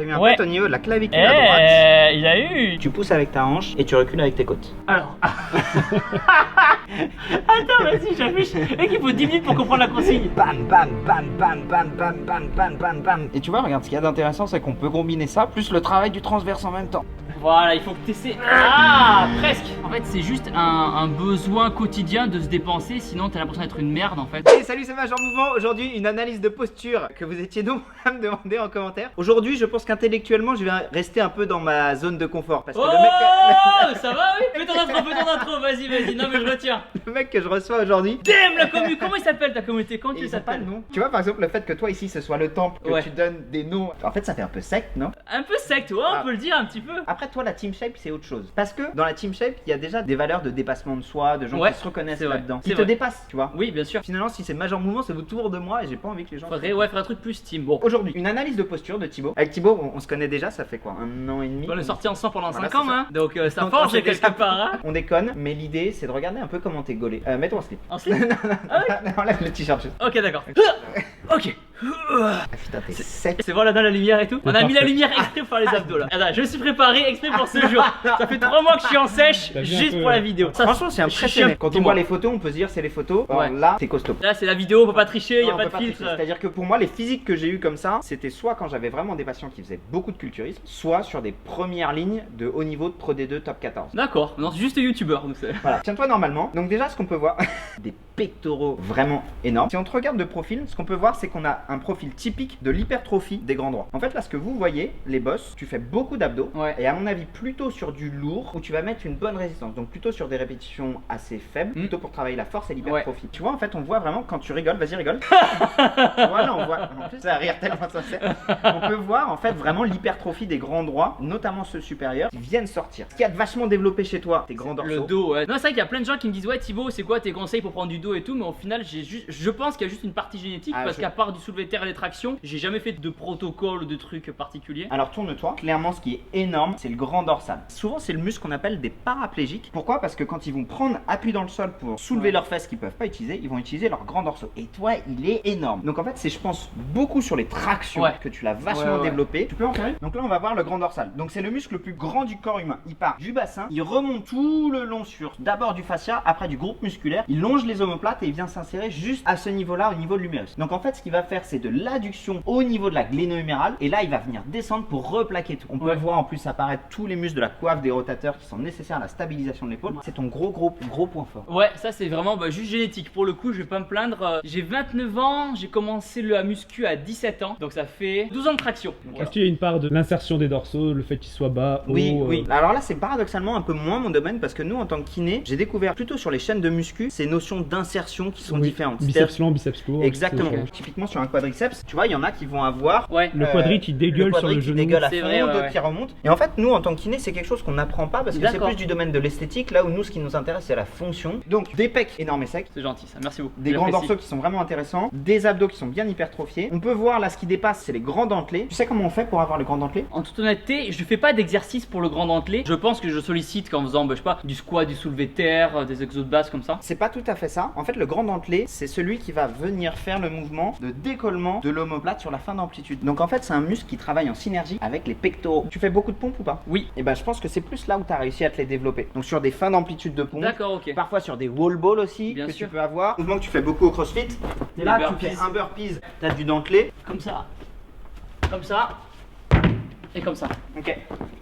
eu un peu au niveau de la clavicule à droite. Il a eu. Tu pousses avec ta hanche et tu recules avec tes côtes. Alors. Attends, vas-y, j'affiche. Mec, il faut 10 minutes pour comprendre la consigne. Bam, bam, bam, bam, bam, bam, bam, bam, bam, bam. Et tu vois, regarde, ce qu'il y a d'intéressant, c'est qu'on peut combiner ça plus le travail du transverse en même temps. Voilà, il faut que tu essaies. Ah, presque. En fait, c'est juste un besoin quotidien de se dépenser, sinon t'as l'impression d'être une merde en fait. Hey, salut, c'est Mage en mouvement. Aujourd'hui, une analyse de posture que vous étiez nombreux à me demander en commentaire. Aujourd'hui, je pense qu'intellectuellement, je vais rester un peu dans ma zone de confort. Parce que Oh, le mec, ça va, oui. Fais ton intro, vas-y, non mais je retiens. le mec que je reçois aujourd'hui. Damn, la commu, comment il s'appelle ta communauté? Comment tu Ils ont pas s'appelles? le nom. Tu vois, par exemple, le fait que toi ici ce soit le temple, que Ouais. tu donnes des noms. En fait, ça fait un peu sect, non? Un peu sect, ouais, on peut le dire un petit peu. Après, toi, la team shape, c'est autre chose. Parce que dans la team shape, il y a déjà des valeurs de dépassement de soi, de gens Ouais, qui se reconnaissent c'est vrai, là-dedans, c'est qui te vrai. dépassent, tu vois. Oui, bien sûr. Finalement, si c'est Mage en mouvement, c'est autour de moi et j'ai pas envie que les gens. Faudrait un truc plus team. Bon, Aujourd'hui, une analyse de posture de Thibaut. Avec Thibaut, on se connaît déjà, ça fait quoi? Un an et demi? on est sortis ensemble pendant Voilà, 5 ans, c'est ça. hein. Donc ça Donc, forge on s'est quelque déjà- part, hein. On déconne, mais l'idée c'est de regarder un peu comment t'es gaulé. Mets-toi en slip. En slip. Ah oui. Enlève le t-shirt juste. Ok, d'accord. Ok. Ah putain, t'es sec. C'est bon là dans la lumière et tout. On a mis la parfait. lumière exprès pour faire les abdos là. Attends, je me suis préparé exprès pour ce jour. Ça fait 3 mois que je suis en sèche T'as vu un juste peu, pour la vidéo. Ça, Franchement, c'est je suis impressionnant. Quand on dis-moi. voit les photos, on peut se dire c'est les photos. Or, Ouais. là, t'es costaud. Là c'est la vidéo, on peut pas tricher, y Non, a on pas peut de filtre. tricher. C'est-à-dire que pour moi, les physiques que j'ai eu comme ça, c'était soit quand j'avais vraiment des patients qui faisaient beaucoup de culturisme, soit sur des premières lignes de haut niveau de Pro D2 top 14. D'accord, non, c'est juste youtubeur donc c'est. Voilà, tiens-toi normalement. Donc déjà, ce qu'on peut voir, des pectoraux vraiment énormes. Si on te regarde de profil, ce qu'on peut voir, c'est qu'on a un profil typique de l'hypertrophie des grands droits. En fait, là, ce que vous voyez, les boss, tu fais beaucoup d'abdos. Ouais. Et à mon avis, plutôt sur du lourd, où tu vas mettre une bonne résistance. Donc plutôt sur des répétitions assez faibles, plutôt pour travailler la force et l'hypertrophie. Tu vois, en fait, on voit vraiment quand tu rigoles, vas-y, rigole. Voilà, on voit. En plus, ça rire tellement sincère. On peut voir, en fait, vraiment l'hypertrophie des grands droits, notamment ceux supérieurs, qui viennent sortir. Ce qui a de vachement développé chez toi, tes grands dorsaux. Le dos, ouais. Non, c'est vrai qu'il y a plein de gens qui me disent, ouais, Thibaut, c'est quoi tes conseils pour prendre du dos et tout, mais au final, je pense qu'il y a juste une partie génétique Ah, parce je- qu'à part du soulevé de terre et des tractions, j'ai jamais fait de protocole ou de trucs particuliers. Alors tourne-toi, clairement ce qui est énorme, c'est le grand dorsal. Souvent c'est le muscle qu'on appelle des paraplégiques. Pourquoi? Parce que quand ils vont prendre appui dans le sol pour soulever leurs fesses qu'ils peuvent pas utiliser, ils vont utiliser leur grand dorsaux. Et toi, il est énorme. Donc en fait, c'est je pense beaucoup sur les tractions Ouais. que tu l'as vachement Ouais. développé. Tu peux en faire une? Donc là, on va voir le grand dorsal. Donc c'est le muscle le plus grand du corps humain. Il part du bassin, il remonte tout le long sur d'abord du fascia, après du groupe musculaire, il longe les omoplates et il vient s'insérer juste à ce niveau-là, au niveau de l'humérus. Donc en fait, ce qu'il va faire, c'est de l'adduction au niveau de la gléno-humérale et là, il va venir descendre pour replaquer tout. On peut voir en plus apparaître tous les muscles de la coiffe, des rotateurs qui sont nécessaires à la stabilisation de l'épaule. C'est ton gros point fort. Ouais, ça c'est vraiment juste génétique. Pour le coup, je vais pas me plaindre. J'ai 29 ans, j'ai commencé le muscu à 17 ans, donc ça fait 12 ans de traction. Est-ce qu'il y a une part de l'insertion des dorsaux, le fait qu'ils soient bas, Oui, haut, oui. Alors là, c'est paradoxalement un peu moins mon domaine parce que nous, en tant que kiné, j'ai découvert plutôt sur les chaînes de muscu ces notions d'insertion qui sont oui. différentes. Biceps lent, biceps court. Exactement. c'est- Typiquement sur un quadriceps, tu vois, il y en a qui vont avoir Ouais. Le quadri qui dégueule sur quadri le qui genou. dégueule à C'est fond, vrai, ouais, d'autres ouais. qui remontent. Et en fait, nous, en tant que kiné, c'est quelque chose qu'on n'apprend pas parce que c'est D'accord. plus du domaine de l'esthétique. Là où nous, ce qui nous intéresse, c'est la fonction. Donc, des pecs énormes et secs. C'est gentil, ça. Merci beaucoup. Des grands J'apprécie. dorsaux qui sont vraiment intéressants, des abdos qui sont bien hypertrophiés. On peut voir là ce qui dépasse, c'est les grands dentelés. Tu sais comment on fait pour avoir le grand dentelé? En toute honnêteté, je fais pas d'exercice pour le grand dentelé. Je pense que je sollicite qu'en faisant, je sais pas, du squat, du soulevé de terre, des exos de base comme ça. C'est pas tout à fait ça. En fait, le grand dentelé, c'est celui qui va venir faire le mouvement de décollement de l'omoplate sur la fin d'amplitude. Donc en fait, c'est un muscle qui travaille en synergie avec les pectoraux. Tu fais beaucoup de pompes ou pas? Oui. Et ben, je pense que c'est plus là où tu as réussi à te les développer. Donc sur des fins d'amplitude de pompe. D'accord, ok. Parfois sur des wall balls aussi Bien que sûr. tu peux avoir. Mouvement que tu fais beaucoup au crossfit. Des Là, tu burpees. fais un burpees, t'as du dentelé. Comme ça. Comme ça. Et comme ça. Ok.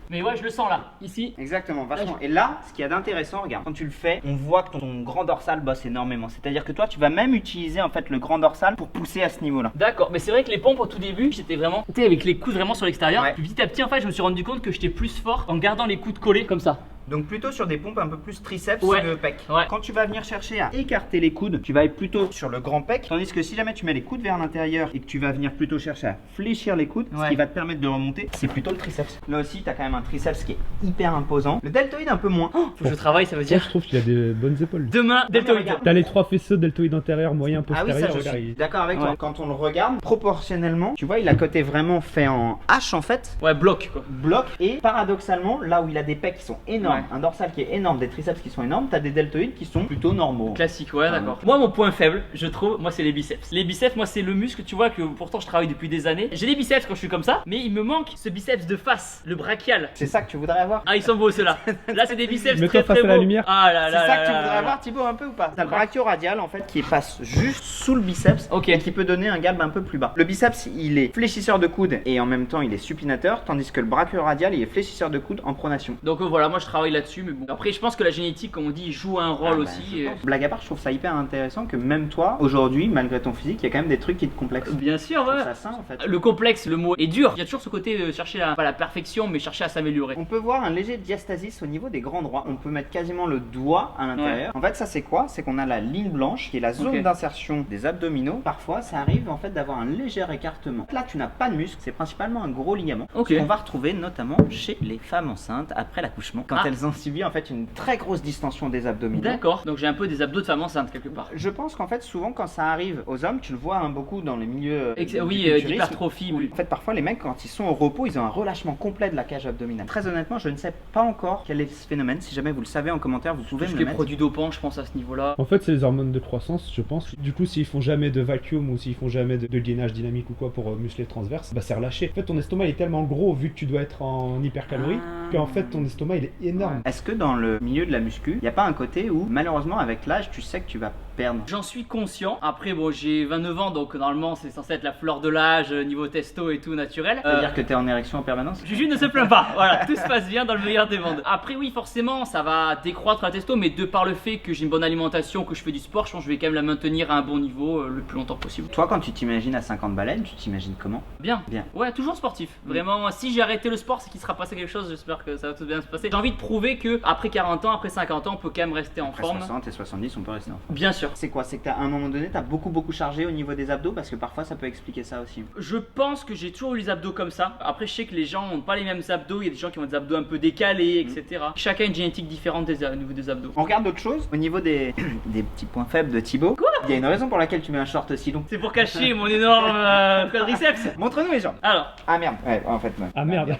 Mais ouais, je le sens là. Ici. Exactement, vachement. Là, Et là, ce qu'il y a d'intéressant, regarde, quand tu le fais, on voit que ton grand dorsal bosse énormément. C'est-à-dire que toi, tu vas même utiliser en fait le grand dorsal pour pousser à ce niveau-là. D'accord, mais c'est vrai que les pompes au tout début, j'étais vraiment, tu sais, avec les coudes vraiment sur l'extérieur. Ouais. Puis petit à petit, en fait, je me suis rendu compte que j'étais plus fort en gardant les coudes collés comme ça. Donc plutôt sur des pompes un peu plus triceps Ouais. que pec. Ouais. Quand tu vas venir chercher à écarter les coudes, tu vas être plutôt sur le grand pec. Tandis que si jamais tu mets les coudes vers l'intérieur et que tu vas venir plutôt chercher à fléchir les coudes, ce Ouais. qui va te permettre de remonter, c'est plutôt le triceps. Là aussi, tu as quand même un triceps qui est hyper imposant. Le deltoïde un peu moins. Faut que je travaille, ça veut Moi, dire. je trouve qu'il a des bonnes épaules. Demain, deltoïde. regarde. T'as les trois faisceaux deltoïde antérieur, moyen, Ah oui, postérieur. ça je regarde, suis il- d'accord avec toi. Ouais. Quand on le regarde, proportionnellement, tu vois, il a côté vraiment fait en H en fait, Ouais, bloc quoi. bloc, et paradoxalement, là où il a des pecs qui sont énormes, énorme, un dorsal qui est énorme, des triceps qui sont énormes, t'as des deltoïdes qui sont plutôt normaux. Classique, ouais, d'accord. Moi, mon point faible, je trouve, moi, c'est les biceps. Les biceps, moi, c'est le muscle, tu vois, que pourtant je travaille depuis des années. J'ai des biceps quand je suis comme ça, mais il me manque ce biceps de face, le brachial. C'est ça que tu voudrais avoir? Ah, ils sont beaux ceux-là. Là, c'est des biceps Mets-toi très face très à la beaux. lumière. Ah là C'est là ça là que tu là voudrais là. avoir, Thibaut, un peu ou pas? T'as le brachio-radial en fait qui passe juste sous le biceps Ok. et qui peut donner un galbe un peu plus bas. Le biceps, il est fléchisseur de coude et en même temps il est supinateur, tandis que le brachio-radial il est fléchisseur de coude en pronation. Donc voilà, moi je travaille là-dessus, mais bon. Après, je pense que la génétique, comme on dit, joue un rôle Ah bah, aussi. je et- pense. Blague à part, je trouve ça hyper intéressant que même toi, aujourd'hui, malgré ton physique, il y a quand même des trucs qui te complexent. Bien sûr, Je trouve ouais. ça sain en fait. Le complexe, le mot est dur. Il y a toujours ce côté de chercher pas la perfection, mais chercher à s'améliorer. On peut voir un léger diastasis au niveau des grands droits. On peut mettre quasiment le doigt à l'intérieur. En fait, ça c'est quoi? C'est qu'on a la ligne blanche qui est la zone Ok. d'insertion des abdominaux. Parfois, ça arrive en fait d'avoir un léger écartement. Là, tu n'as pas de muscle, c'est principalement un gros ligament. Ok. On va retrouver notamment chez les femmes enceintes après l'accouchement, quand Ah. elles ont subi en fait une très grosse distension des abdominaux. D'accord, donc j'ai un peu des abdos de femme enceinte quelque part. Je pense qu'en fait, souvent quand ça arrive aux hommes, tu le vois beaucoup dans les milieux. Du Oui, culturisme. d'hypertrophie. En fait, parfois, les mecs, quand ils sont au repos, ils ont un relâchement complet de la cage abdominale. Très honnêtement, je ne sais pas encore quel est ce phénomène. Si jamais vous le savez en commentaire, vous pouvez Tout ce me qui le est mettre. produits dopants, je pense à ce niveau-là. En fait, c'est les hormones de croissance, je pense. Du coup, s'ils font jamais de vacuum ou s'ils font jamais de gainage dynamique ou quoi pour muscler le transverse, bah c'est relâché. En fait, ton estomac il est tellement gros vu que tu dois être en hypercalorie Ah. qu'en fait ton estomac il est énorme. Est-ce que dans le milieu de la muscu, il n'y a pas un côté où, malheureusement, avec l'âge, tu sais que tu vas perdre? J'en suis conscient. Après, bon, j'ai 29 ans, donc normalement, c'est censé être la fleur de l'âge, niveau testo et tout naturel. C'est-à-dire que tu es en érection en permanence? Juju ne se plaint pas, voilà, tout se passe bien dans le meilleur des mondes. Après, oui, forcément, ça va décroître la testo, mais de par le fait que j'ai une bonne alimentation, que je fais du sport, je pense que je vais quand même la maintenir à un bon niveau le plus longtemps possible. Toi, quand tu t'imagines à 50 baleines, tu t'imagines comment? Bien. Bien. Ouais, toujours sportif. Vraiment, si j'ai arrêté le sport, c'est qu'il sera passé quelque chose, j'espère que ça va tout bien se passer. J'ai envie de prouver que après 40 ans, après 50 ans, on peut quand même rester en Après forme. 60 et 70, on peut rester en forme. Bien sûr. C'est quoi? C'est que à un moment donné, tu as beaucoup chargé au niveau des abdos parce que parfois ça peut expliquer ça aussi. Je pense que j'ai toujours eu les abdos comme ça. Après, je sais que les gens n'ont pas les mêmes abdos. Il y a des gens qui ont des abdos un peu décalés, etc. Chacun a une génétique différente au niveau des abdos. On regarde autre chose au niveau des, des petits points faibles de Thibaut. Quoi? Il y a une raison pour laquelle tu mets un short aussi long. C'est pour cacher mon énorme quadriceps. Montre-nous les jambes. Alors, Ah merde. Ouais, en fait, non. Ah merde.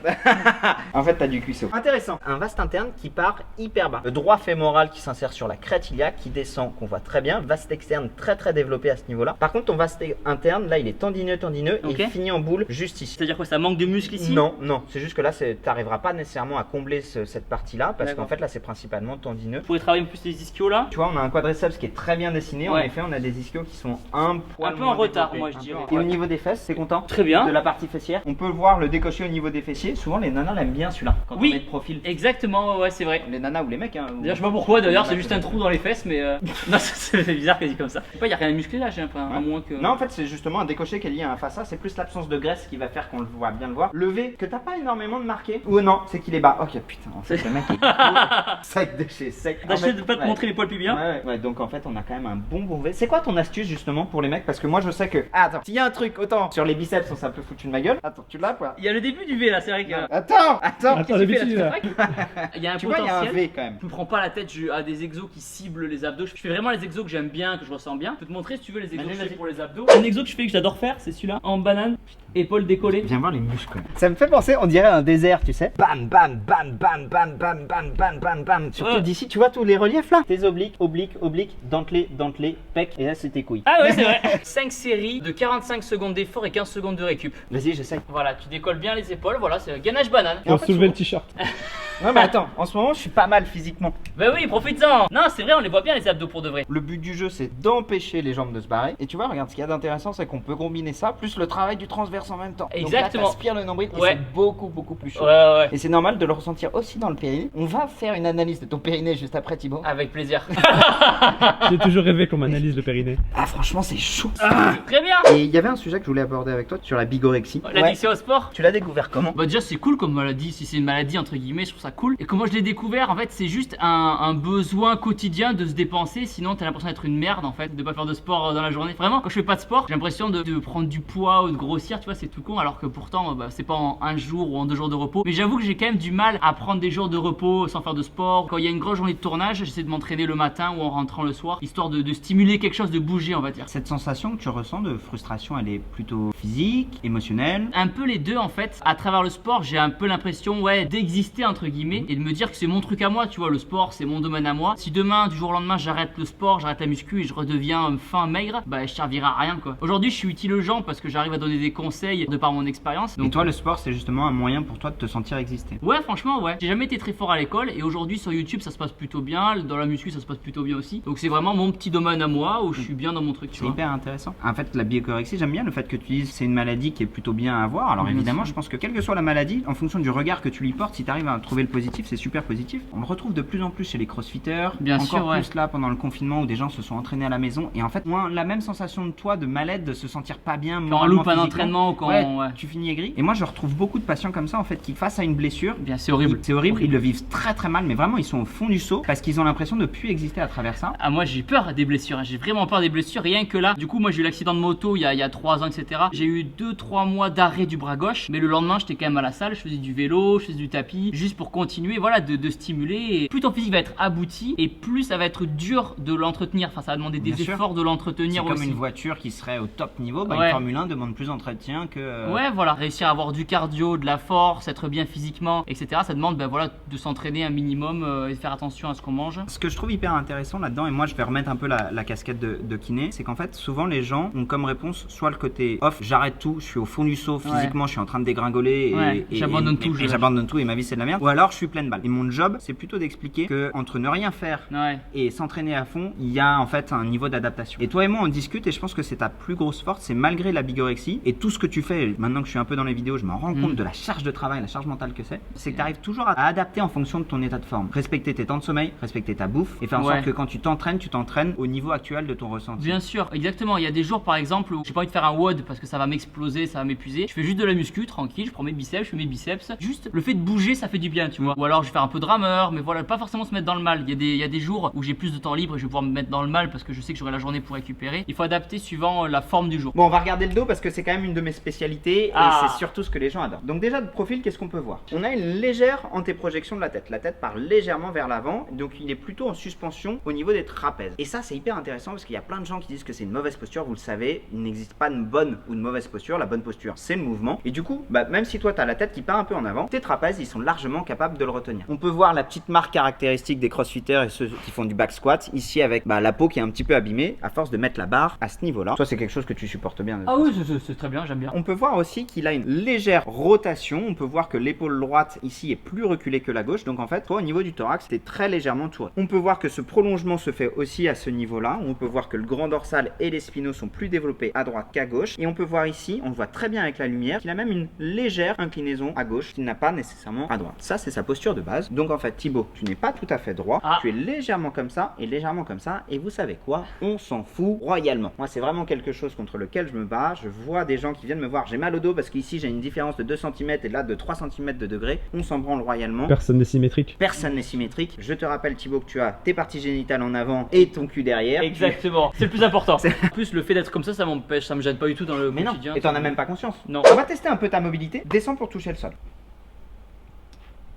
En fait, t'as du cuisseau. Intéressant. Un vaste interne qui part hyper bas. Le droit fémoral qui s'insère sur la crête iliaque, qui descend, qu'on voit très bien. Vaste externe très développé à ce niveau-là. Par contre, ton vaste interne, là, il est tendineux Ok. et il finit en boule juste ici. c'est-à-dire quoi, ça manque de muscle ici? Non, c'est juste que là, t'arriveras pas nécessairement à combler cette partie-là parce D'accord. qu'en fait, là, c'est principalement tendineux. Je pourrais travailler plus les ischios là. Tu vois, on a un quadriceps qui est très bien dessiné. En Ouais. effet, on a des ischios qui sont un poil Un peu en moins retard, développés. moi, je Un peu dirais. en- Et au Ouais. niveau des fesses, c'est content? Très bien. De la partie fessière. On peut voir le décoché au niveau des fessiers. Souvent, les nanas l'aiment bien celui-là quand Oui. on met de profil. Exactement, ouais, c'est vrai. Les nanas ou les mecs. Hein, D'ailleurs, je sais pas pourquoi, d'ailleurs, c'est juste un trou dans les fesses, mais non, c'est bizarre qu'elle dit comme ça. Je sais pas, y a rien de musclé là, j'ai l'impression, à Ouais. moins que. Non, en fait, c'est justement un décoché qui est lié à un fascia. C'est plus l'absence de graisse qui va faire qu'on le voit bien le voir. Levé, que t'as pas énormément de marqué. Ou non, c'est qu'il est bas. Ok, putain, en fait, le mec est sec de chez sec. En Tâchez fait, de pas te ouais. montrer les poils pubiens. Ouais, donc en fait, on a quand même un bon V. C'est quoi ton astuce justement pour les mecs? Parce que moi, je sais que. Ah, attends, s'il y a un truc, autant sur les biceps, on s'est un peu foutu de ma gueule. Attends, tu l'as quoi? Il y a le début du V là, c'est vrai que. Attends. Attends, Qu'est-ce que tu fais, d'habitude, là, là. tu fais un truc Il y a un Tu vois, il y a un potentiel. V quand même. Je me prends pas la tête à des exos qui ciblent les abdos. Je fais vraiment les exos que j'aime bien, que je ressens bien. Je peux te montrer si tu veux les exos Vas-y, que je fais vas-y. pour les abdos. Un exo que je fais que j'adore faire, c'est celui-là en banane, épaules décollées. Viens voir les muscles. Ça me fait penser, on dirait un désert, tu sais. Bam, bam, bam, bam, bam, bam, bam, bam, bam, bam. Surtout Ouais. d'ici, tu vois tous les reliefs là. Tes obliques, dentelé, pec, et là c'est tes couilles. Ah ouais, c'est vrai. 5 séries de 45 secondes d'effort et 15 secondes de récup. Vas-y, j'essaye. Voilà, tu décolles bien les épaules, voilà, c'est un gainage banane. Et en On fait, soulevait le souvent- t-shirt. Non, mais attends, en ce moment, je suis pas mal physiquement. Bah oui, profites-en. Non, c'est vrai, on les voit bien les abdos pour de vrai. Le but du jeu, c'est d'empêcher les jambes de se barrer. Et tu vois, regarde, ce qu'il y a d'intéressant, c'est qu'on peut combiner ça plus le travail du transverse en même temps. Exactement. Donc là, t'aspires le nombril et Ouais. c'est beaucoup plus chaud. Ouais. Et c'est normal de le ressentir aussi dans le périnée. On va faire une analyse de ton périnée juste après, Thibaut. Avec plaisir. J'ai toujours rêvé qu'on m'analyse le périnée. Ah, franchement, c'est chaud. Très bien. Et il y avait un sujet que je voulais aborder avec toi sur la bigorexie. L'addiction au sport. Tu l'as découvert comment? Bah déjà c'est cool comme maladie, si c'est une maladie entre guillemets, je trouve ça cool. Et comment je l'ai découvert, en fait c'est juste un besoin quotidien de se dépenser, sinon t'as l'impression d'être une merde en fait, de pas faire de sport dans la journée. Vraiment, quand je fais pas de sport, j'ai l'impression de prendre du poids ou de grossir, tu vois, c'est tout con, alors que pourtant bah, c'est pas en un jour ou en 2 jours de repos. Mais j'avoue que j'ai quand même du mal à prendre des jours de repos sans faire de sport. Quand il y a une grosse journée de tournage, j'essaie de m'entraîner le matin ou en rentrant le soir, histoire de stimuler quelque chose, de bouger on va dire. Cette sensation que tu ressens de frustration, elle est plutôt physique, émotionnelle? Un peu les deux en fait. À travers le sport, j'ai un peu l'impression d'exister entre guillemets. guillemets et de me dire que c'est mon truc à moi, tu vois, le sport c'est mon domaine à moi. Si demain du jour au lendemain j'arrête le sport, j'arrête la muscu et je redeviens fin maigre, bah je servirai à rien quoi. Aujourd'hui je suis utile aux gens parce que j'arrive à donner des conseils de par mon expérience. Et toi le sport c'est justement un moyen pour toi de te sentir exister. Ouais franchement ouais, j'ai jamais été très fort à l'école et aujourd'hui sur YouTube ça se passe plutôt bien, dans la muscu ça se passe plutôt bien aussi. Donc c'est vraiment mon petit domaine à moi où je suis bien dans mon truc. C'est hyper intéressant. En fait la biocorexie, j'aime bien le fait que tu dises c'est une maladie qui est plutôt bien à avoir. Alors évidemment je pense que quelle que soit la maladie, en fonction du regard que tu lui portes, si tu arrives à trouver le positif, c'est super positif. On le retrouve de plus en plus chez les crossfitters, bien encore sûr, plus là pendant le confinement où des gens se sont entraînés à la maison et en fait moi la même sensation de toi de mal-être, de se sentir pas bien quand on loupe un physiquement, entraînement ou quand tu finis aigri. Et moi je retrouve beaucoup de patients comme ça en fait qui face à une blessure, bien c'est horrible. C'est horrible, ils le vivent très très mal mais vraiment ils sont au fond du seau parce qu'ils ont l'impression de plus exister à travers ça. Ah moi j'ai peur des blessures, j'ai vraiment peur des blessures rien que là. Du coup moi j'ai eu l'accident de moto il y a 3 ans etc. J'ai eu 2-3 mois d'arrêt du bras gauche mais le lendemain j'étais quand même à la salle, je faisais du vélo, je faisais du tapis juste pour continuer voilà de stimuler. Et plus ton physique va être abouti et plus ça va être dur de l'entretenir, enfin ça va demander des efforts de l'entretenir aussi. C'est comme une voiture qui serait au top niveau, bah, ouais. Une Formule 1 demande plus d'entretien que... Ouais voilà, réussir à avoir du cardio, de la force, être bien physiquement etc. Ça demande ben, voilà, de s'entraîner un minimum et de faire attention à ce qu'on mange. Ce que je trouve hyper intéressant là-dedans, et moi je vais remettre un peu la casquette de kiné, c'est qu'en fait souvent les gens ont comme réponse soit le côté off, j'arrête tout, je suis au fond du seau physiquement, je suis en train de dégringoler et j'abandonne tout, j'abandonne tout et ma vie c'est de la merde, ou alors je suis pleine balle. Et mon job c'est plutôt d'expliquer que entre ne rien faire et s'entraîner à fond, il y a en fait un niveau d'adaptation. Et toi et moi on discute et je pense que c'est ta plus grosse force, c'est malgré la bigorexie et tout ce que tu fais, maintenant que je suis un peu dans les vidéos, je me rends compte de la charge de travail, la charge mentale que c'est que tu arrives toujours à adapter en fonction de ton état de forme. Respecter tes temps de sommeil, respecter ta bouffe et faire en sorte que quand tu t'entraînes au niveau actuel de ton ressenti. Bien sûr, exactement. Il y a des jours par exemple où j'ai pas envie de faire un WOD parce que ça va m'exploser, ça va m'épuiser. Je fais juste de la muscu tranquille, je prends mes biceps, je fais mes biceps. Juste le fait de bouger ça fait du bien, tu vois. Ou alors je vais faire un peu de rameur, mais voilà, pas forcément se mettre dans le mal. Il y a des jours où j'ai plus de temps libre et je vais pouvoir me mettre dans le mal parce que je sais que j'aurai la journée pour récupérer. Il faut adapter suivant la forme du jour. Bon, on va regarder le dos parce que c'est quand même une de mes spécialités et c'est surtout ce que les gens adorent. Donc déjà de profil, qu'est-ce qu'on peut voir? On a une légère antéprojection de la tête. La tête part légèrement vers l'avant, donc il est plutôt en suspension au niveau des trapèzes. Et ça c'est hyper intéressant parce qu'il y a plein de gens qui disent que c'est une mauvaise posture. Vous le savez, il n'existe pas une bonne ou une mauvaise posture. La bonne posture c'est le mouvement. Et du coup, même si toi tu as la tête qui part un peu en avant, tes trapèzes ils sont largement capables de le retenir. On peut voir la petite marque caractéristique des crossfitters et ceux qui font du back squat ici avec la peau qui est un petit peu abîmée à force de mettre la barre à ce niveau là. Toi c'est quelque chose que tu supportes bien. Ah oui c'est très bien, j'aime bien. On peut voir aussi qu'il a une légère rotation. On peut voir que l'épaule droite ici est plus reculée que la gauche. Donc en fait toi au niveau du thorax t'es très légèrement touré. On peut voir que ce prolongement se fait aussi à ce niveau là. On peut voir que le grand dorsal et les spinaux sont plus développés à droite qu'à gauche. Et on peut voir ici, on le voit très bien avec la lumière, qu'il a même une légère inclinaison à gauche qu'il n'a pas nécessairement à droite. Ça c'est sa posture de base. Donc en fait Thibaut, tu n'es pas tout à fait droit. Tu es légèrement comme ça et légèrement comme ça. Et vous savez quoi? On s'en fout royalement. Moi c'est vraiment quelque chose contre lequel je me bats. Je vois des gens qui viennent me voir, j'ai mal au dos parce qu'ici j'ai une différence de 2 cm et là de 3 cm de degré. On s'en branle royalement. Personne n'est symétrique. Personne n'est symétrique. Je te rappelle Thibaut que tu as tes parties génitales en avant et ton cul derrière. Exactement, c'est le plus important. En plus le fait d'être comme ça m'empêche, ça me gêne pas du tout dans le quotidien. Et t'en as même pas conscience. Non. On va tester un peu ta mobilité. Descends pour toucher le sol.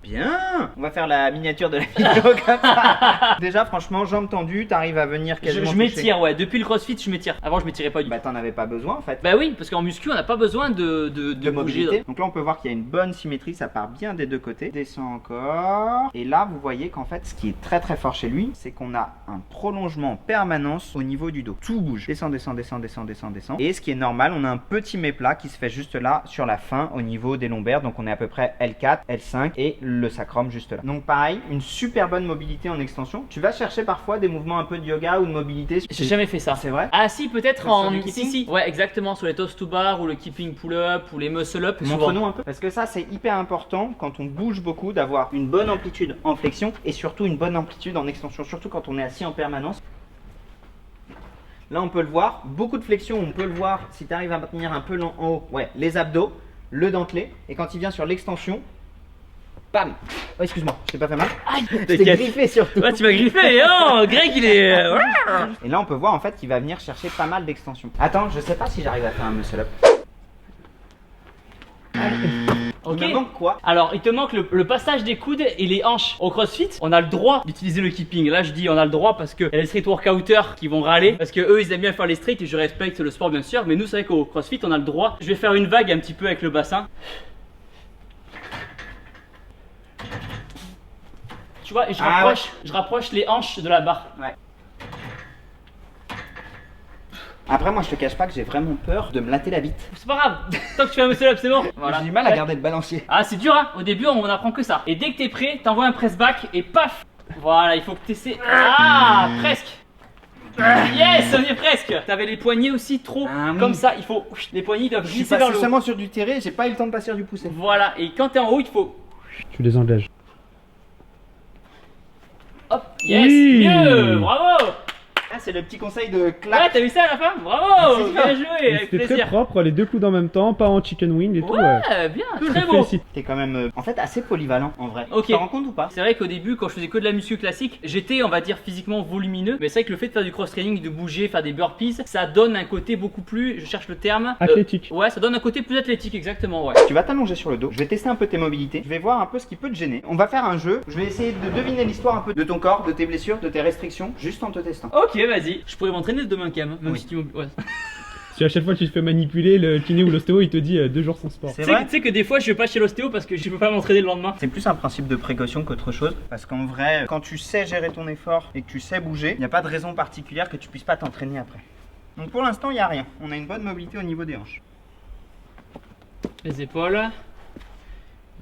Bien. On va faire la miniature de la vidéo comme ça. Déjà franchement jambes tendues, t'arrives à venir quasiment je m'étire ouais, depuis le crossfit je m'étire. Avant je m'étirais pas du tout. T'en avais pas besoin en fait. Bah oui, parce qu'en muscu on n'a pas besoin de mobilité. bouger. Donc là on peut voir qu'il y a une bonne symétrie, ça part bien des deux côtés. Descends encore. Et là vous voyez qu'en fait ce qui est très très fort chez lui, c'est qu'on a un prolongement en permanence au niveau du dos. Tout bouge. Descends, descends, descends, descends, descends, descends. Et ce qui est normal, on a un petit méplat qui se fait juste là sur la fin au niveau des lombaires. Donc on est à peu près L4, L5 et le sacrum juste là. Donc pareil, une super bonne mobilité en extension. Tu vas chercher parfois des mouvements un peu de yoga ou de mobilité. J'ai jamais fait ça. C'est vrai? Ah si, peut-être Sur en... du keeping? Si. Ouais, exactement, sur les toast to bar ou le keeping pull-up ou les muscle-up. Montre-nous un peu. Parce que ça, c'est hyper important quand on bouge beaucoup d'avoir une bonne amplitude en flexion et surtout une bonne amplitude en extension. Surtout quand on est assis en permanence. Là, on peut le voir. Beaucoup de flexion, on peut le voir si tu arrives à maintenir un peu en haut. Ouais, les abdos, le dentelé. Et quand il vient sur l'extension, bam! Oh, excuse-moi, je t'ai pas fait mal. Aïe, je t'ai griffé surtout. Ouais, tu m'as griffé, hein. Greg, il est. Et là, on peut voir en fait qu'il va venir chercher pas mal d'extensions. Attends, je sais pas si j'arrive à faire un muscle up. Ok. Il me manque quoi? Alors, il te manque le passage des coudes et les hanches. Au CrossFit, on a le droit d'utiliser le keeping. Là, je dis on a le droit parce que y a les street workouters qui vont râler parce que eux, ils aiment bien faire les street et je respecte le sport bien sûr. Mais nous, c'est vrai qu'au CrossFit, on a le droit. Je vais faire une vague un petit peu avec le bassin. tu vois, et Ah je rapproche les hanches de la barre. Ouais. Après, moi, je te cache pas que j'ai vraiment peur de me latter la bite. C'est pas grave, tant que tu fais un muscle-up, c'est bon. J'ai du mal à garder le balancier. Ah, c'est dur, hein. Au début, on apprend que ça. Et dès que t'es prêt, t'envoies un press back et paf. Voilà, il faut que t'essaies. Ah, presque. Yes, on y est presque. T'avais les poignets aussi trop comme ça. Il faut. Les poignets doivent Je suis glisser vers passé le haut. seulement sur du terré, j'ai pas eu le temps de passer sur du poussé. Voilà, et quand t'es en haut, il faut. Tu les engages. Hop, yes, Oui. mieux, bravo. Ah, c'est le petit conseil de Ouais, clap. t'as vu ça à la fin? Bravo, C'est bien bien. joué, Mais avec c'était très plaisir. propre, les deux coups en même temps, pas en chicken wing et tout. Ouais, bien, très beau. Félicite. T'es quand même en fait assez polyvalent en vrai. Ok. Tu t'en rends compte ou pas? C'est vrai qu'au début, quand je faisais que de la muscu classique, j'étais, on va dire, physiquement volumineux. Mais c'est vrai que le fait de faire du cross-training, de bouger, faire des burpees, ça donne un côté beaucoup plus, je cherche le terme. Athlétique. Ouais, ça donne un côté plus athlétique, exactement, ouais. Tu vas t'allonger sur le dos, je vais tester un peu tes mobilités, je vais voir un peu ce qui peut te gêner. On va faire un jeu, je vais essayer de deviner l'histoire un peu de ton corps, de tes blessures, de tes restrictions, juste en te testant. Ok, vas-y. Je pourrais m'entraîner demain quand même, même Oui. si tu m'oublies. Ouais. Si à chaque fois tu te fais manipuler, le kiné ou l'ostéo il te dit 2 jours sans sport. C'est Tu sais vrai? tu sais que des fois, je vais pas chez l'ostéo parce que je peux pas m'entraîner le lendemain. C'est plus un principe de précaution qu'autre chose, parce qu'en vrai, quand tu sais gérer ton effort et que tu sais bouger, il n'y a pas de raison particulière que tu puisses pas t'entraîner après. Donc pour l'instant, il n'y a rien. On a une bonne mobilité au niveau des hanches. Les épaules.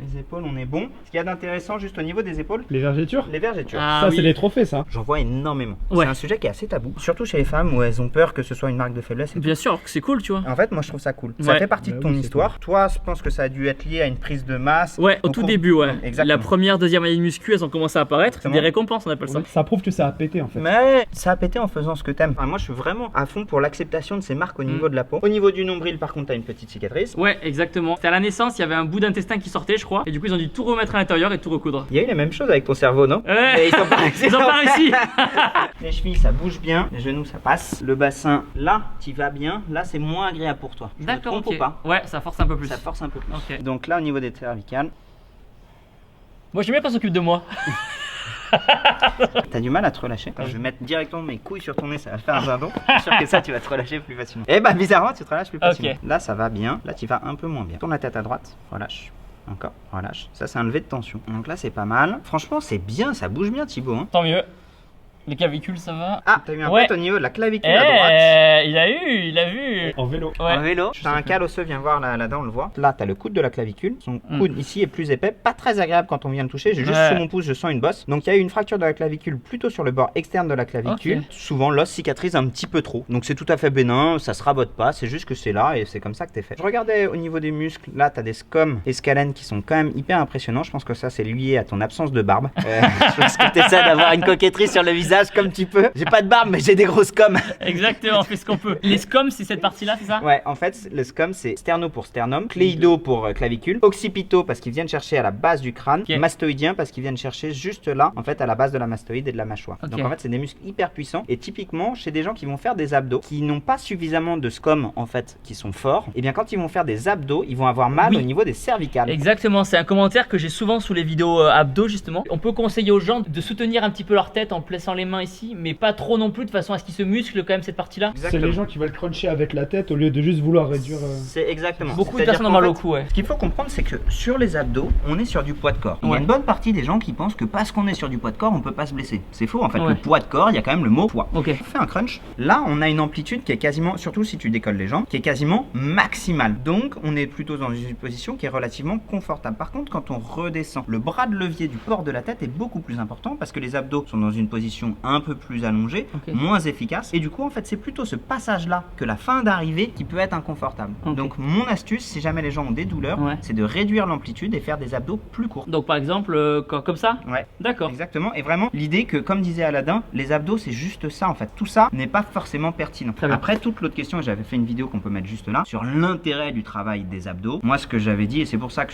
Les épaules, on est bon. Ce qu'il y a d'intéressant juste au niveau des épaules, Les vergetures. les vergetures. Ah, Ça oui. c'est les trophées ça. J'en vois énormément. Ouais. C'est un sujet qui est assez tabou, surtout chez les femmes où elles ont peur que ce soit une marque de faiblesse. Et Bien sûr, c'est cool, tu vois. en fait, moi je trouve ça cool. Ça Ouais. fait partie de Bah ton oui, c'est histoire. Toi, je pense que ça a dû être lié à une prise de masse. Ouais, au Au tout cours- début, ouais. Exactement. La première, deuxième année de muscu, elles ont commencé à apparaître. C'est Exactement. des récompenses, on appelle ça. Ça prouve que ça a pété en fait. Mais ça a pété en faisant ce que t'aimes. Enfin, moi je suis vraiment à fond pour l'acceptation de ces marques au niveau de la peau. Au niveau du nombril, par contre, t'as une petite cicatrice. Ouais, exactement. C'était à la naissance, il y avait un bout d'intestin qui sortait, je crois. Et du coup, ils ont dû tout remettre à l'intérieur et tout recoudre. Il y a eu la même chose avec ton cerveau, non? Ouais. Mais ils sont pas réussi. Ils ont pas réussi. Les chevilles, ça bouge bien. Les genoux, ça passe. Le bassin, là, t'y vas bien. Là, c'est moins agréable pour toi. Je me D'accord, trompe ok. ou pas? Ouais, ça force un peu plus. Ça force un peu plus. Ok. Donc là, au niveau des cervicales, Moi, j'aime bien qu'on s'occupe de moi. t'as du mal à te relâcher. Quand je vais mettre directement mes couilles sur ton nez, ça va faire un dindon. Je suis sûr que ça, tu vas te relâcher plus facilement. Et bah, bizarrement, tu te relâches plus facilement. Ok. Là, ça va bien. Là, tu vas un peu moins bien. Tourne la tête à droite. Relâche. Encore. Relâche. Ça, c'est un levé de tension. Donc là, c'est pas mal. Franchement, c'est bien. Ça bouge bien, Thibaut. Hein. Tant mieux. Les clavicules, ça va. Ah, t'as eu un Ouais. pote au niveau de la clavicule à droite. Il a vu. En vélo. Ouais. En vélo, t'as un cal osseux, viens voir là-dedans, on le voit. Là, t'as le coude de la clavicule. Son coude ici est plus épais, pas très agréable quand on vient le toucher. J'ai juste Ouais. sous mon pouce, je sens une bosse. Donc il y a eu une fracture de la clavicule plutôt sur le bord externe de la clavicule. Ok. Souvent, l'os cicatrise un petit peu trop. Donc c'est tout à fait bénin, ça se rabote pas, c'est juste que c'est là et c'est comme ça que t'es fait. Je regardais au niveau des muscles, là, t'as des scums et scalènes qui sont quand même hyper impressionnants. Je pense que ça, c'est lié à ton absence de barbe. Je pense que t'essaies d'avoir une coquetterie sur le visage comme tu peux. J'ai pas de barbe, mais j'ai des gros scums. Exactement, on fait ce qu'on peut. Les scoms, c'est cette partie-là, c'est ça? Ouais, en fait, le scum, c'est sterno pour sternum, cléido pour clavicule, occipito parce qu'ils viennent chercher à la base du crâne, Ok. mastoïdien parce qu'ils viennent chercher juste là, en fait, à la base de la mastoïde et de la mâchoire. Ok. Donc en fait, c'est des muscles hyper puissants et typiquement, chez des gens qui vont faire des abdos, qui n'ont pas suffisamment de scum, en fait, qui sont forts, et bien quand ils vont faire des abdos, ils vont avoir mal Oui. au niveau des cervicales. Exactement, c'est un commentaire que j'ai souvent sous les vidéos abdos justement. On peut conseiller aux gens de soutenir un petit peu leur tête en plaçant les mains ici, mais pas trop non plus de façon à ce qu'ils se musclent quand même cette partie-là. C'est les gens qui veulent cruncher avec la tête au lieu de juste vouloir réduire. C'est exactement. Beaucoup de C'est-à-dire personnes ont qu'en mal au fait, cou, ouais. Ce qu'il faut comprendre, c'est que sur les abdos, on est sur du poids de corps. Il y a Ouais. une bonne partie des gens qui pensent que parce qu'on est sur du poids de corps, on peut pas se blesser. C'est faux, en fait. Ouais. Le poids de corps, il y a quand même le mot poids. Ok. On fait un crunch. Là, on a une amplitude qui est quasiment, surtout si tu décolles les jambes, qui est quasiment maximale. Donc, on est plutôt dans une position qui est relativement confortable. Par contre, quand on redescend, le bras de levier du port de la tête est beaucoup plus important parce que les abdos sont dans une position un peu plus allongée, Ok. moins efficace. Et du coup, en fait, c'est plutôt ce passage-là que la fin d'arrivée qui peut être inconfortable. Ok. Donc, mon astuce, si jamais les gens ont des douleurs, Ouais. c'est de réduire l'amplitude et faire des abdos plus courts. Donc par exemple, comme ça? Ouais. D'accord. Exactement, et vraiment l'idée que, comme disait Aladdin, les abdos c'est juste ça en fait. Tout ça n'est pas forcément pertinent. Très bien. Après, toute l'autre question, et j'avais fait une vidéo qu'on peut mettre juste là, sur l'intérêt du travail des abdos. Moi, ce que j'avais dit, et c'est pour ça que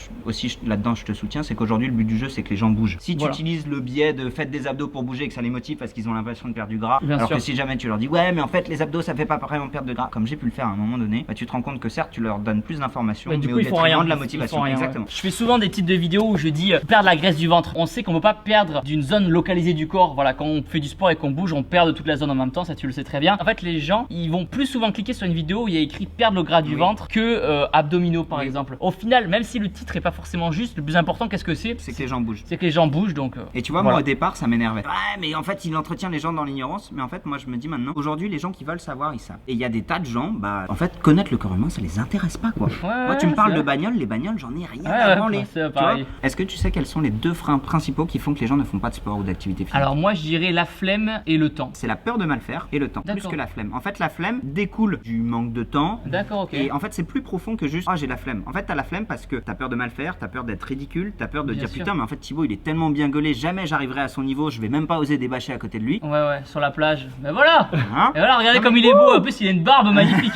là-dedans je te soutiens, c'est qu'aujourd'hui le but du jeu c'est que les gens bougent. Si tu Voilà. utilises le biais de faites des abdos pour bouger et que ça les motive parce qu'ils ont l'impression de perdre du gras. Bien alors sûr. que si jamais tu leur dis ouais mais en fait les abdos ça fait pas vraiment perdre de gras, comme j'ai pu le faire à un moment donné, bah tu te rends compte que certes tu leur donnes plus d'informations, Ouais, du mais coup, au ils font détriment rien. de la Ils motivation. font rien, Exactement. ouais. Je fais souvent des titres de vidéos où je dis perdre la graisse du ventre. On sait qu'on ne peut pas perdre d'une zone localisée du corps. Voilà, quand on fait du sport et qu'on bouge, on perd de toute la zone en même temps. Ça, tu le sais très bien. En fait, les gens, ils vont plus souvent cliquer sur une vidéo où il y a écrit perdre le gras du Oui. ventre que abdominaux, par Oui. exemple. Au final, même si le titre est pas forcément juste, le plus important, qu'est-ce que c'est? C'est que les gens bougent. C'est que les gens bougent, donc. Et tu vois, voilà. moi au départ ça m'énervait. Ouais, mais en fait il entretient les gens dans l'ignorance. Mais en fait, moi je me dis maintenant, aujourd'hui les gens qui veulent savoir, ils savent. Et il y a des tas de gens, bah en fait, connaître le corps humain ça les intéresse pas quoi. Moi, tu me parles de bagnoles, les bagnoles, j'en ai rien à branler. ouais, c'est Tu vois. pareil. Est-ce que tu sais quels sont les deux freins principaux qui font que les gens ne font pas de sport ou d'activité physique? Alors, moi, je dirais la flemme et le temps. C'est la peur de mal faire et le temps, plus D'accord. que la flemme. En fait, la flemme découle du manque de temps. D'accord, ok. Et en fait, c'est plus profond que juste, ah, j'ai la flemme. En fait, t'as la flemme parce que t'as peur de mal faire, t'as peur d'être ridicule, t'as peur de Bien dire sûr. putain, mais en fait, Thibaut, il est tellement bien gaulé, jamais j'arriverai à son niveau, je vais même pas oser débâcher à côté de lui. Ouais, sur la plage. Ben voilà! Hein Et voilà, regardez Non, comme mais il est beau. En plus, il a une barbe magnifique.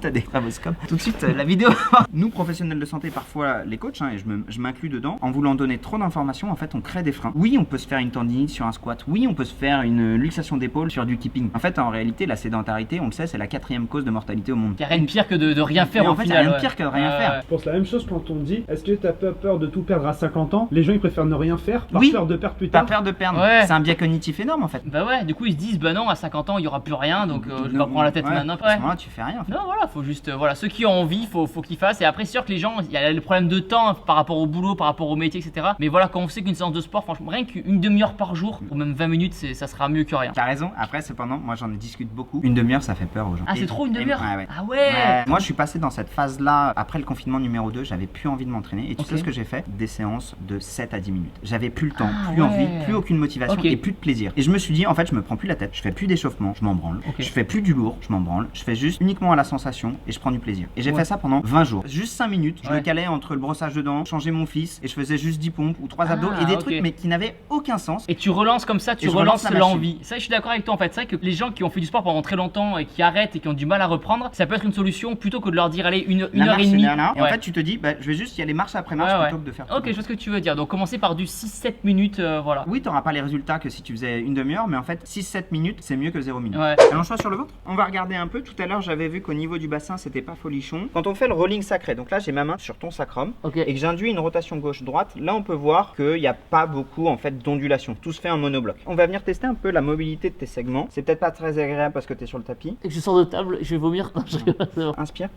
T'as des straboscopes. Tout de suite, la vidéo. Nous, professionnels de santé, parfois les coachs, hein, et je m'inclus dedans, en voulant donner trop d'informations, en fait, on crée des freins. Oui, on peut se faire une tendinite sur un squat. Oui, on peut se faire une luxation d'épaule sur du keeping. En fait, en réalité, la sédentarité, on le sait, c'est la 4e cause de mortalité au monde. Il n'y a rien de pire que de rien faire Mais au en fait, final. y a rien de ouais. pire que de rien faire. Je pense la même chose quand on dit est-ce que t'as pas peur de tout perdre à 50 ans? Les gens ils préfèrent ne rien faire par Oui. peur de perdre plus Pas tard. peur de perdre. Ouais. C'est un biais cognitif énorme en fait. Bah ouais, du coup ils se disent bah non, à 50 ans il y aura plus rien donc je vais pas prendre la tête Ouais, maintenant. À ce Ouais. moment-là, tu fais rien en fait. Non voilà, faut juste voilà, ceux qui ont envie, faut qu'ils fassent. Et après c'est sûr que les gens, il y a le problème de temps par rapport au boulot, par rapport au métier, etc. Mais voilà, quand on sait qu'une séance de sport, franchement, rien qu'une demi-heure par jour, ou même 20 minutes, ça sera mieux que rien. T'as raison. Après, cependant, moi j'en discute beaucoup. Une demi-heure, ça fait peur aux gens. Ah c'est trop une demi-heure? Ouais. Ah ouais, Ouais. Moi, je suis passé dans cette phase-là après le confinement numéro 2. J'avais plus envie de m'entraîner. Et tu Ok. sais ce que j'ai fait? Des séances de 7 à 10 minutes. J'avais plus le temps, Ah plus ouais. envie, plus aucune motivation Ok. et plus de plaisir. Et je me suis dit, en fait, je me prends plus la tête. Je fais plus d'échauffement, je m'en branle. Ok. Je fais plus du lourd, je m'en branle. Je fais juste uniquement à la sensation et je prends du plaisir. Et j'ai Ouais. fait ça pendant 20 jours. Juste 5 minutes. Je Ouais. me calais entre le brossage de dents, changer mon fils et je faisais juste 10 pompes ou 3 Ah, abdos et des ok. trucs mais qui n'avaient aucun sens. Et tu relances comme ça, tu Et je relance relances la machine. l'envie. Ça, je suis d'accord avec toi en fait. C'est vrai que les gens qui ont fait du sport pendant très longtemps et qui arrêtent et qui ont du mal à reprendre, ça peut être une solution plutôt que de leur dire allez une La heure marche, et c'est demie. là. Et en Ouais. fait, tu te dis, bah, je vais juste y aller marche après marche Ouais, plutôt ouais. que de faire. Ok, tout. je vois ce que tu veux dire. Donc commencer par du 6-7 minutes, voilà. Oui, t'auras pas les résultats que si tu faisais une demi-heure, mais en fait, 6-7 minutes, c'est mieux que 0 minutes. Ouais. Allonge-toi sur le ventre. On va regarder un peu. Tout à l'heure, j'avais vu qu'au niveau du bassin, c'était pas folichon. Quand on fait le rolling sacré, donc là, j'ai ma main sur ton sacrum Ok. et que j'induis une rotation gauche-droite, là, on peut voir qu'il n'y a pas beaucoup en fait d'ondulation. Tout se fait en monobloc. On va venir tester un peu la mobilité de tes segments. C'est peut-être pas très agréable parce que tu es sur le tapis. Et que je sors de table, je vais vomir. Non, je rigole, c'est bon. Inspire.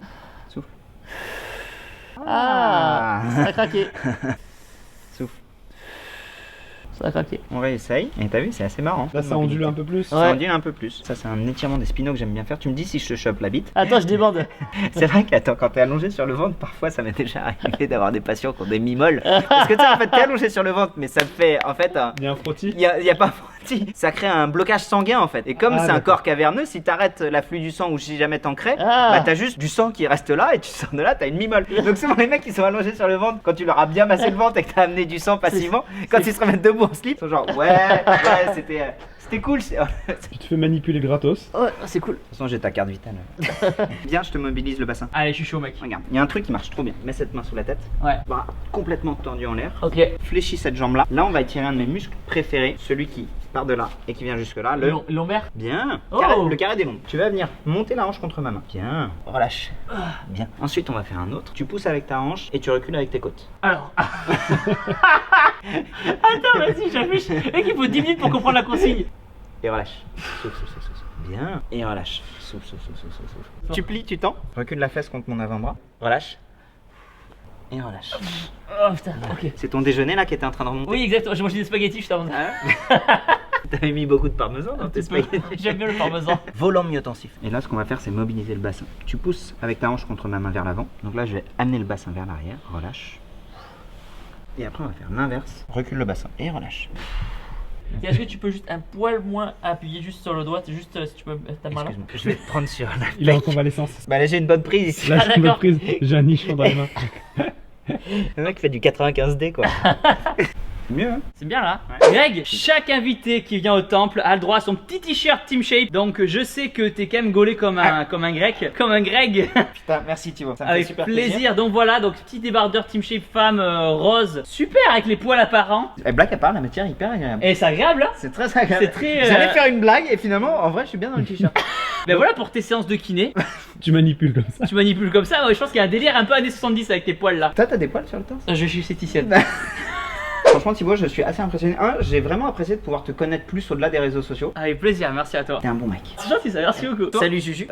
Souffle. Ah, ça a craqué. Souffle. Ça a craqué. On réessaye. Et t'as vu, c'est assez marrant. Là ça ondule un peu plus. Ça Ouais. ondule un peu plus. Ça, c'est un étirement des spinaux que j'aime bien faire. Tu me dis si je te chope la bite. Attends, je débande. C'est vrai qu'attends, quand t'es allongé sur le ventre, parfois ça m'est déjà arrivé d'avoir des patients qui ont des mi-molles. Parce que tu sais, en fait, t'es allongé sur le ventre, mais ça te fait, en fait, Il y a un frottis. il y a pas frottis. Ça crée un blocage sanguin en fait. Et comme Ah, c'est un d'accord. corps caverneux, si t'arrêtes l'afflux du sang ou si jamais t'en crées, Ah. bah t'as juste du sang qui reste là et tu sors de là, t'as une mi-molle. Donc souvent les mecs qui sont allongés sur le ventre, quand tu leur as bien massé le ventre et que t'as amené du sang passivement, quand ils se remettent debout en slip, ils sont genre ouais, c'était cool. Tu te fais manipuler gratos. Ouais, c'est cool. De toute façon, j'ai ta carte vitale. Viens, je te mobilise le bassin. Allez, je suis chaud, mec. Regarde, il y a un truc qui marche trop bien. Mets cette main sous la tête, Ouais. bras complètement tendu en l'air. Ok. Fléchis cette jambe-là. Là, on va étirer un de mes muscles préférés, celui qui part de là et qui vient jusque là. Le Lombaire. bien. Oh. Le carré des membres. Tu vas venir monter la hanche contre ma main. Bien. Relâche. Bien. Ensuite, on va faire un autre. Tu pousses avec ta hanche et tu recules avec tes côtes. Alors. Attends, vas-y, j'affiche. Mec, il faut 10 minutes pour comprendre la consigne. Et relâche. Souffle, souffle, souffle, souffle. Bien. Et relâche. Souffle, souffle, souffle, souffle, souffle. Tu plies, tu tends. Recule la fesse contre mon avant-bras. Relâche. Et relâche. Oh putain, ok. C'est ton déjeuner là qui était en train de remonter. Oui, exactement. J'ai mangé des spaghettis juste avant. Hein T'avais mis beaucoup de parmesan dans tes spaghettis. J'aime bien le parmesan. Volant myotensif. Et là, ce qu'on va faire, c'est mobiliser le bassin. Tu pousses avec ta hanche contre ma main vers l'avant. Donc là, je vais amener le bassin vers l'arrière. Relâche. Et après, on va faire l'inverse. Recule le bassin et relâche. Est-ce que tu peux juste un poil moins appuyer juste sur le doigt? C'est juste si tu peux mettre ta main là. Excuse-moi, je vais te prendre sur la Il est en pec. convalescence. Bah là, j'ai une bonne prise ici. Là, Ah, j'ai une d'accord. prise. J'ai un nichon dans les mains. Le mec fait du 95D quoi. Mieux, hein. C'est bien là. Ouais. Greg, chaque invité qui vient au temple a le droit à son petit t-shirt Team Shape. Donc je sais que t'es quand même gaulé comme un grec, comme un Greg. Putain, merci Thibaut, ça me fait Avec super plaisir. Donc voilà, donc petit débardeur Team Shape femme rose, super avec les poils apparents. Et blague à part, la matière est hyper agréable. Et c'est agréable hein. C'est très agréable. C'est très, J'allais faire une blague et finalement, en vrai, je suis bien dans le t-shirt. Ben voilà pour tes séances de kiné. Tu manipules comme ça. Tu manipules comme ça. Ouais, je pense qu'il y a un délire un peu années 70 avec tes poils là. Toi, t'as des poils sur le torse? Je suis esthéticienne. Franchement, Thibaut, je suis assez impressionné. J'ai vraiment apprécié de pouvoir te connaître plus au-delà des réseaux sociaux. Avec plaisir, merci à toi. T'es un bon mec. C'est gentil ça, merci beaucoup. Salut Juju.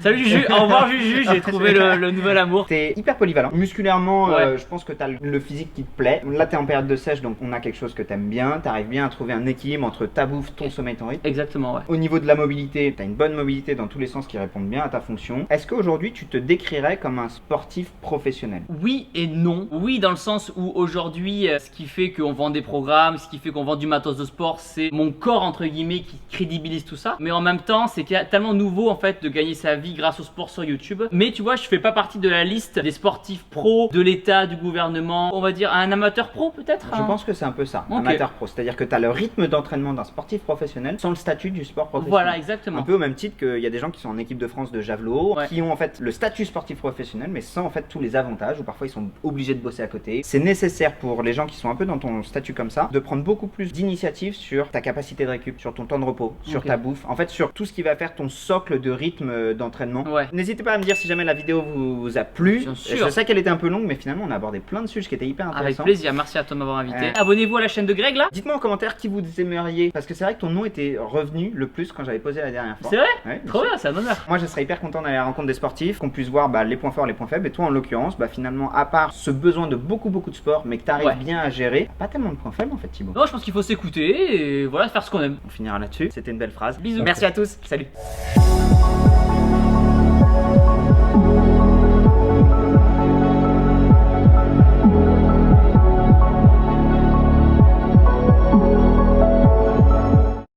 Salut Juju, au revoir Juju, j'ai trouvé le nouvel amour. T'es hyper polyvalent. Musculairement, Ouais. je pense que t'as le physique qui te plaît. Là, t'es en période de sèche, donc on a quelque chose que t'aimes bien. T'arrives bien à trouver un équilibre entre ta bouffe, ton sommeil, ton rythme. Exactement, ouais. Au niveau de la mobilité, t'as une bonne mobilité dans tous les sens qui répondent bien à ta fonction. Est-ce qu'aujourd'hui, tu te décrirais comme un sportif professionnel? Oui et non. Oui, dans le sens où aujourd'hui, ce qui fait qu'on vend des programmes, ce qui fait qu'on vend du matos de sport, c'est mon corps entre guillemets qui crédibilise tout ça. Mais en même temps, c'est tellement nouveau en fait de gagner sa vie grâce au sport sur YouTube. Mais tu vois, je fais pas partie de la liste des sportifs pros, de l'État, du gouvernement. On va dire un amateur pro peut-être. Je pense que c'est un peu ça, Ok. amateur pro. C'est-à-dire que t'as le rythme d'entraînement d'un sportif professionnel sans le statut du sport professionnel. Voilà, exactement. Un peu au même titre qu'il y a des gens qui sont en équipe de France de javelot, Ouais. qui ont en fait le statut sportif professionnel, mais sans en fait tous les avantages, ou parfois ils sont obligés de bosser à côté. C'est nécessaire pour les gens qui sont un peu dans ton statut comme ça, de prendre beaucoup plus d'initiative sur ta capacité de récup, sur ton temps de repos, sur Ok. ta bouffe, en fait sur tout ce qui va faire ton socle de rythme d'entraînement. Ouais. N'hésitez pas à me dire si jamais la vidéo vous a plu. Bien sûr. Je sais qu'elle était un peu longue, mais finalement on a abordé plein de sujets qui étaient hyper Avec intéressants. plaisir, merci à toi de m'avoir invité. Ouais. Abonnez-vous à la chaîne de Greg là. Dites-moi en commentaire qui vous aimeriez, parce que c'est vrai que ton nom était revenu le plus quand j'avais posé la dernière fois. C'est vrai. Ouais, Trop bien, c'est un honneur. moi, je serais hyper content d'aller à la rencontre des sportifs, qu'on puisse voir les points forts, les points faibles. Et toi, en l'occurrence, finalement, à part ce besoin de beaucoup de sport, mais que tu arrives Ouais. bien à gérer, pas tellement de points faibles en fait, Thibaut. Non, je pense qu'il faut s'écouter et voilà, faire ce qu'on aime. On finira là-dessus. C'était une belle phrase. Bisous. Merci à tous. Salut.